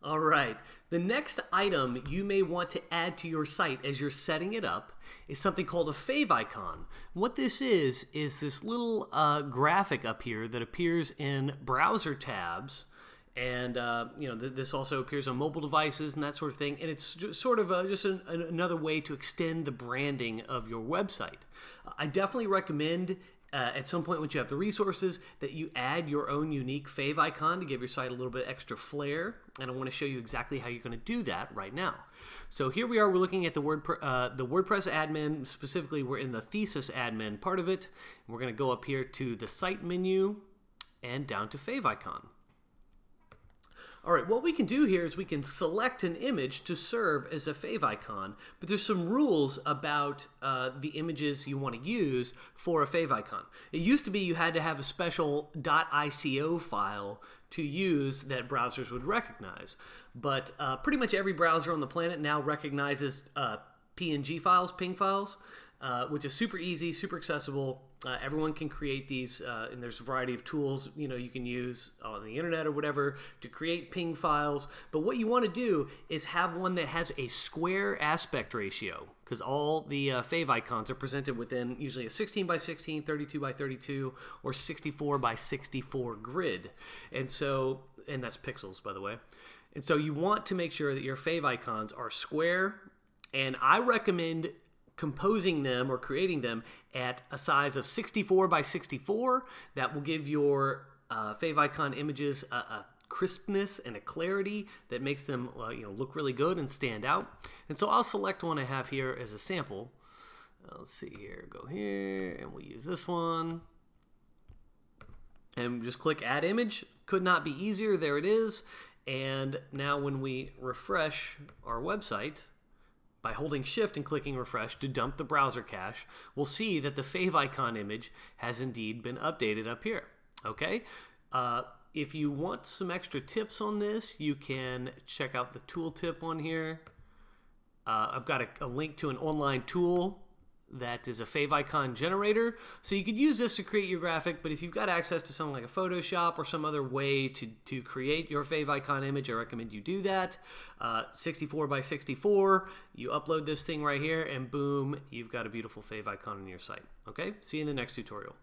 All right. The next item you may want to add to your site as you're setting it up is something called a favicon. What this is this little graphic up here that appears in browser tabs. And this also appears on mobile devices and that sort of thing. And it's sort of just another way to extend the branding of your website. I definitely recommend at some point once you have the resources that you add your own unique favicon to give your site a little bit extra flair. And I want to show you exactly how you're going to do that right now. So here we are. We're looking at the WordPress admin. Specifically, we're in the thesis admin part of it. We're going to go up here to the site menu and down to favicon. All right, what we can do here is we can select an image to serve as a favicon, but there's some rules about the images you want to use for a favicon. It used to be you had to have a special .ico file to use that browsers would recognize, but pretty much every browser on the planet now recognizes PNG files, PNG files, which is super easy, super accessible. Everyone can create these, and there's a variety of tools you can use on the internet or whatever to create PNG files. But what you want to do is have one that has a square aspect ratio, because all the favicons are presented within usually a 16 by 16, 32 by 32, or 64 by 64 grid. And that's pixels, by the way. And so you want to make sure that your favicons are square, and I recommend composing them or creating them at a size of 64 by 64. That will give your favicon images a crispness and a clarity that makes them look really good and stand out. And so I'll select one I have here as a sample. Let's see here, go here, and we'll use this one. And just click Add Image. Could not be easier. There it is. And now when we refresh our website, by holding Shift and clicking Refresh to dump the browser cache, we'll see that the favicon image has indeed been updated up here. Okay? If you want some extra tips on this, you can check out the tooltip on here. I've got a link to an online tool that is a favicon generator. So you could use this to create your graphic, but if you've got access to something like a Photoshop or some other way to create your favicon image, I recommend you do that. 64 by 64, you upload this thing right here, and boom, you've got a beautiful favicon on your site. Okay, see you in the next tutorial.